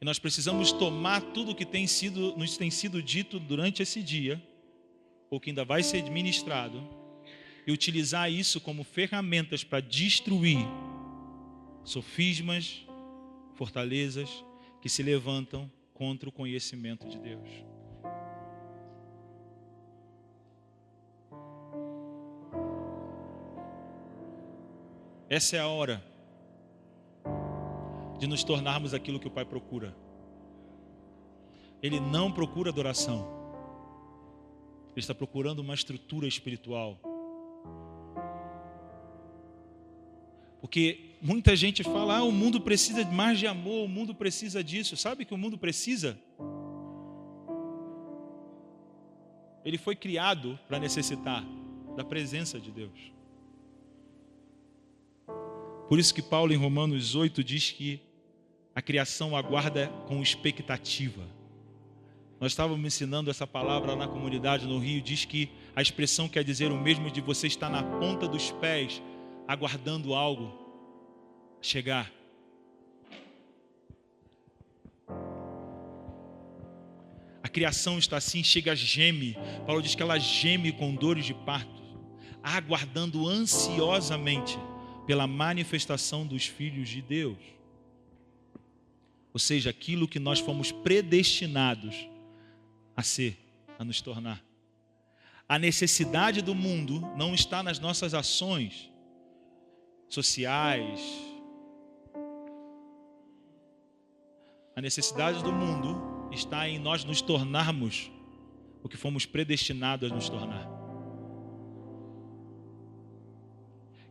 E nós precisamos tomar tudo o que nos tem sido dito durante esse dia, ou que ainda vai ser ministrado, e utilizar isso como ferramentas para destruir sofismas, fortalezas que se levantam contra o conhecimento de Deus. Essa é a hora de nos tornarmos aquilo que o Pai procura. Ele não procura adoração. Ele está procurando uma estrutura espiritual. Porque muita gente fala: o mundo precisa mais de amor, o mundo precisa disso. Sabe o que o mundo precisa? Ele foi criado para necessitar da presença de Deus. Por isso que Paulo em Romanos 8 diz que a criação aguarda com expectativa. Nós estávamos ensinando essa palavra na comunidade no Rio. Diz que a expressão quer dizer o mesmo de você estar na ponta dos pés, aguardando algo chegar. A criação está assim, geme. Paulo diz que ela geme com dores de parto, aguardando ansiosamente pela manifestação dos filhos de Deus. Ou seja, aquilo que nós fomos predestinados a ser, a nos tornar. A necessidade do mundo não está nas nossas ações sociais. A necessidade do mundo está em nós nos tornarmos o que fomos predestinados a nos tornar.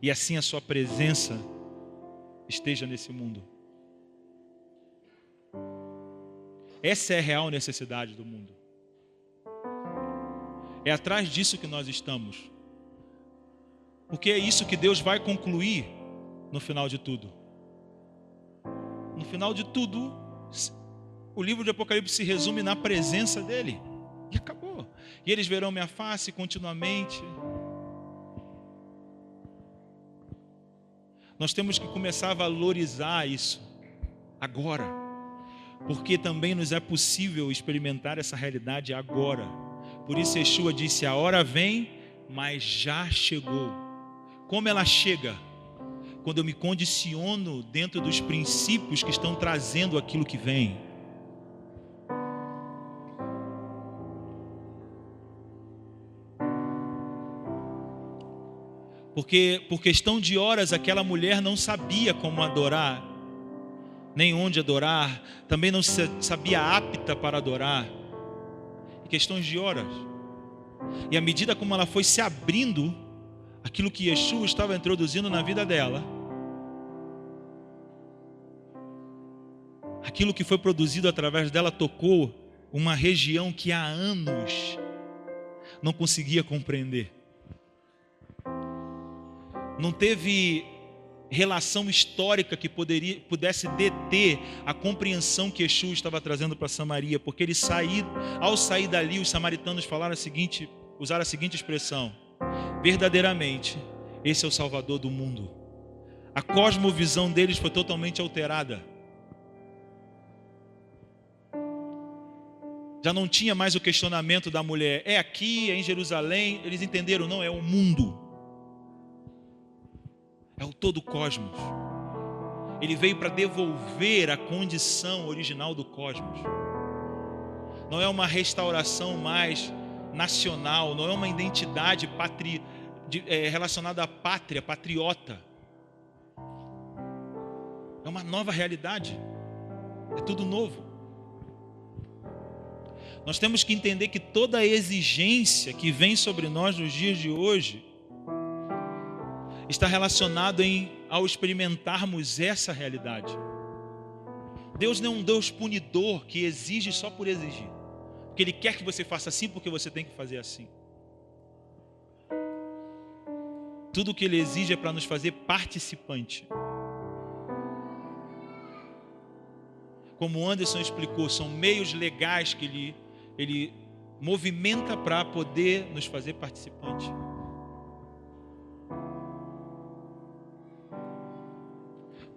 E assim a sua presença esteja nesse mundo. Essa é a real necessidade do mundo. É atrás disso que nós estamos. Porque é isso que Deus vai concluir no final de tudo. No final de tudo, o livro de Apocalipse se resume na presença dele. E acabou. E eles verão minha face continuamente. Nós temos que começar a valorizar isso agora. Porque também nos é possível experimentar essa realidade agora. Por isso Yeshua disse: a hora vem, mas já chegou. Como ela chega? Quando eu me condiciono dentro dos princípios que estão trazendo aquilo que vem. Porque por questão de horas aquela mulher não sabia como adorar, nem onde adorar, também não sabia apta para adorar. Em questões de horas. E à medida como ela foi se abrindo, aquilo que Yeshua estava introduzindo na vida dela, aquilo que foi produzido através dela tocou uma região que há anos não conseguia compreender. Não teve relação histórica que pudesse deter a compreensão que Yeshua estava trazendo para Samaria, porque ao sair dali, os samaritanos usaram a seguinte expressão: verdadeiramente, esse é o Salvador do mundo. A cosmovisão deles foi totalmente alterada. Já não tinha mais o questionamento da mulher: é aqui, é em Jerusalém. Eles entenderam: não, é o mundo. É o todo cosmos. Ele veio para devolver a condição original do cosmos. Não é uma restauração mais nacional, não é uma identidade relacionada à pátria, patriota. É uma nova realidade. É tudo novo. Nós temos que entender que toda a exigência que vem sobre nós nos dias de hoje está relacionado ao experimentarmos essa realidade. Deus não é um Deus punidor que exige só por exigir. Porque Ele quer que você faça assim porque você tem que fazer assim. Tudo que Ele exige é para nos fazer participante. Como o Anderson explicou, são meios legais que Ele movimenta para poder nos fazer participante.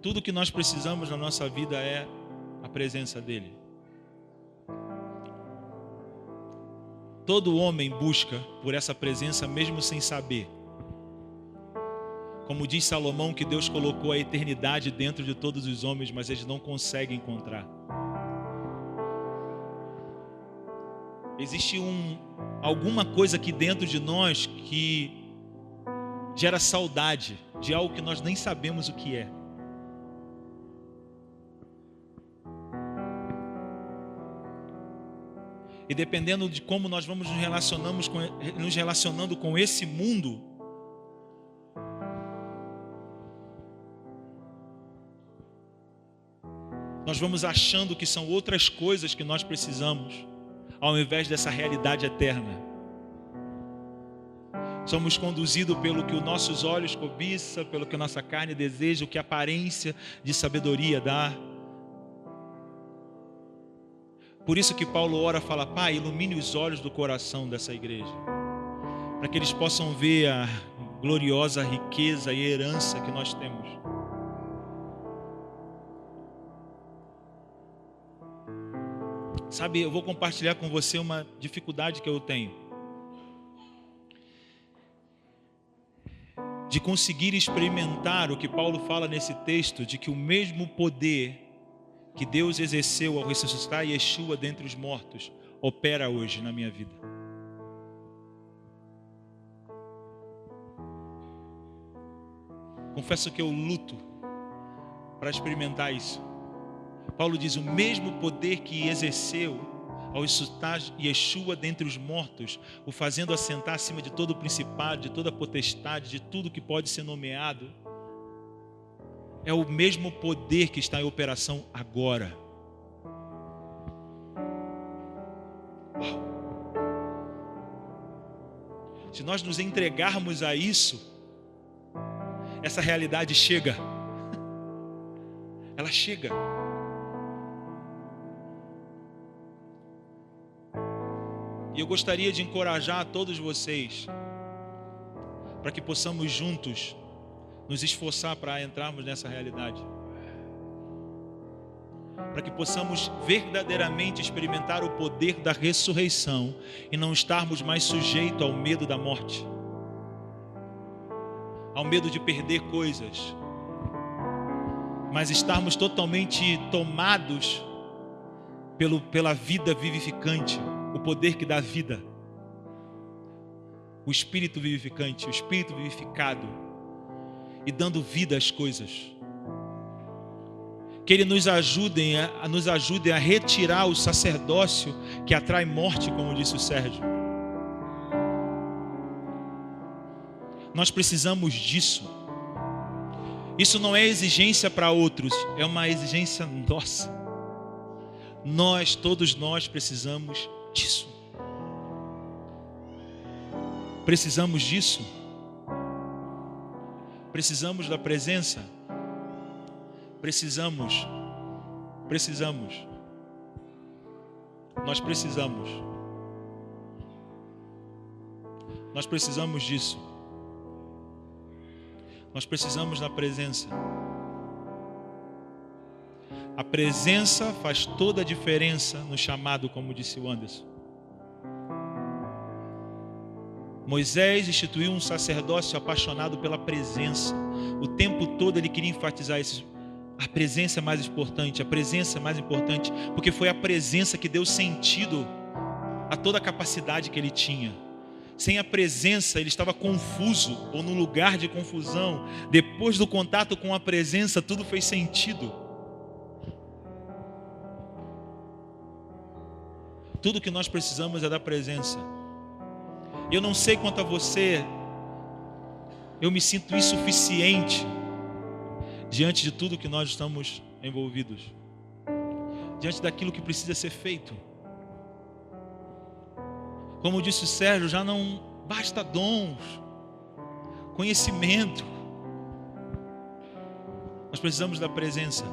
Tudo que nós precisamos na nossa vida é a presença dEle. Todo homem busca por essa presença mesmo sem saber. Como diz Salomão, que Deus colocou a eternidade dentro de todos os homens, mas eles não conseguem encontrar. Existe alguma coisa aqui dentro de nós que gera saudade de algo que nós nem sabemos o que é. E dependendo de como nós vamos nos relacionando com esse mundo, nós vamos achando que são outras coisas que nós precisamos, ao invés dessa realidade eterna. Somos conduzidos pelo que os nossos olhos cobiçam, pelo que a nossa carne deseja, o que a aparência de sabedoria dá. Por isso que Paulo ora e fala: Pai, ilumine os olhos do coração dessa igreja, para que eles possam ver a gloriosa riqueza e herança que nós temos. Sabe, eu vou compartilhar com você uma dificuldade que eu tenho de conseguir experimentar o que Paulo fala nesse texto, de que o mesmo poder que Deus exerceu ao ressuscitar Yeshua dentre os mortos opera hoje na minha vida. Confesso que eu luto para experimentar isso. Paulo diz: o mesmo poder que exerceu ao ressuscitar Yeshua dentre os mortos, o fazendo assentar acima de todo o principado, de toda a potestade, de tudo que pode ser nomeado, é o mesmo poder que está em operação agora. Uau. Se nós nos entregarmos a isso, essa realidade chega. Ela chega. E eu gostaria de encorajar a todos vocês para que possamos juntos nos esforçar para entrarmos nessa realidade, para que possamos verdadeiramente experimentar o poder da ressurreição e não estarmos mais sujeitos ao medo da morte, ao medo de perder coisas, mas estarmos totalmente tomados pela vida vivificante, o poder que dá vida, o Espírito vivificante, o Espírito vivificado, e dando vida às coisas. Que Ele nos ajude a retirar o sacerdócio que atrai morte, como disse o Sérgio. Nós precisamos disso. Isso não é exigência para outros, é uma exigência nossa. Todos nós precisamos disso. Precisamos disso. Precisamos da presença. Precisamos. Nós precisamos. Nós precisamos disso. Nós precisamos da presença. A presença faz toda a diferença no chamado, como disse o Anderson. Moisés instituiu um sacerdócio apaixonado pela presença. O tempo todo ele queria enfatizar isso. A presença é mais importante, a presença é mais importante, porque foi a presença que deu sentido a toda a capacidade que ele tinha. Sem a presença ele estava confuso, ou no lugar de confusão. Depois do contato com a presença, tudo fez sentido. Tudo que nós precisamos é da presença. Eu não sei quanto a você, eu me sinto insuficiente diante de tudo que nós estamos envolvidos, diante daquilo que precisa ser feito. Como disse o Sérgio, já não basta dons, conhecimento. Nós precisamos da presença.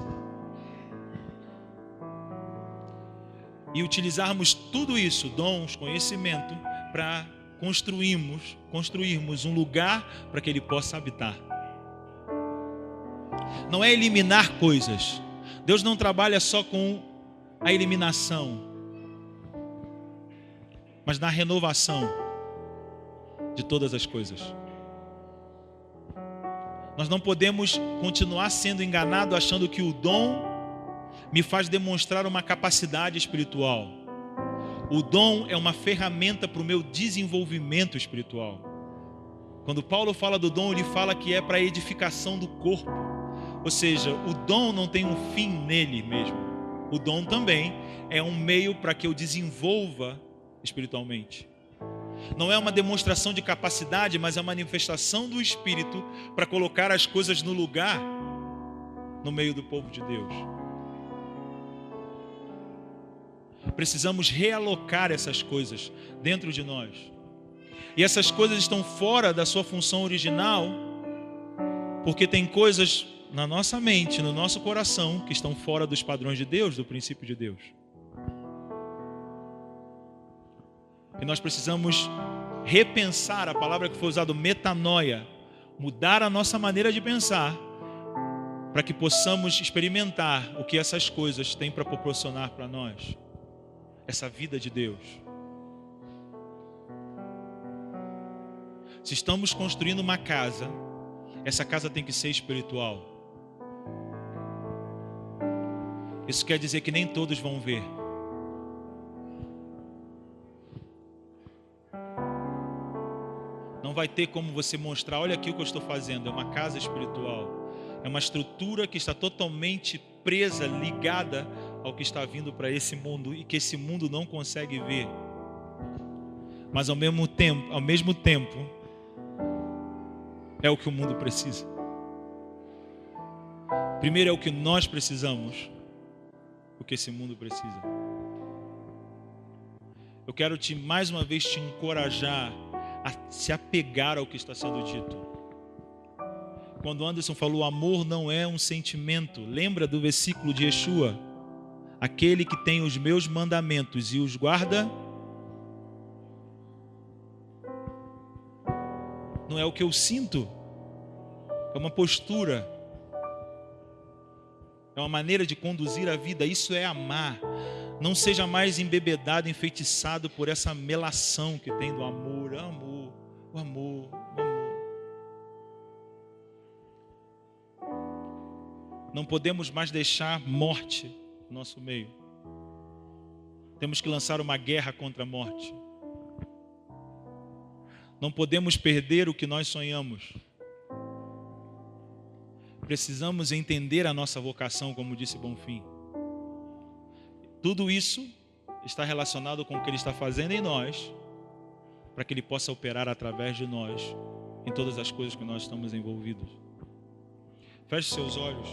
E utilizarmos tudo isso, dons, conhecimento, para construirmos um lugar para que Ele possa habitar. Não é eliminar coisas. Deus não trabalha só com a eliminação, mas na renovação de todas as coisas. Nós não podemos continuar sendo enganados achando que o dom me faz demonstrar uma capacidade espiritual. O dom é uma ferramenta para o meu desenvolvimento espiritual. Quando Paulo fala do dom, ele fala que é para a edificação do corpo. Ou seja, o dom não tem um fim nele mesmo. O dom também é um meio para que eu desenvolva espiritualmente. Não é uma demonstração de capacidade, mas é uma manifestação do Espírito para colocar as coisas no lugar no meio do povo de Deus. Precisamos realocar essas coisas dentro de nós. E essas coisas estão fora da sua função original, porque tem coisas na nossa mente, no nosso coração, que estão fora dos padrões de Deus, do princípio de Deus. E nós precisamos repensar a palavra que foi usada, metanoia, mudar a nossa maneira de pensar, para que possamos experimentar o que essas coisas têm para proporcionar para nós. Essa vida de Deus. Se estamos construindo uma casa, essa casa tem que ser espiritual. Isso quer dizer que nem todos vão ver. Não vai ter como você mostrar, olha aqui o que eu estou fazendo. É uma casa espiritual. É uma estrutura que está totalmente presa, ligada ao que está vindo para esse mundo e que esse mundo não consegue ver. Mas ao mesmo tempo, é o que o mundo precisa. Primeiro é o que nós precisamos, o que esse mundo precisa. Eu quero mais uma vez te encorajar a se apegar ao que está sendo dito. Quando Anderson falou, amor não é um sentimento, lembra do versículo de Yeshua? Aquele que tem os meus mandamentos e os guarda, não é o que eu sinto, é uma postura, é uma maneira de conduzir a vida. Isso é amar. Não seja mais embebedado, enfeitiçado por essa melação que tem do amor, o amor. Não podemos mais deixar morte no nosso meio. Temos que lançar uma guerra contra a morte. Não podemos perder o que nós sonhamos. Precisamos entender a nossa vocação, como disse Bonfim. Tudo isso está relacionado com o que Ele está fazendo em nós, para que Ele possa operar através de nós, em todas as coisas que nós estamos envolvidos. Feche seus olhos.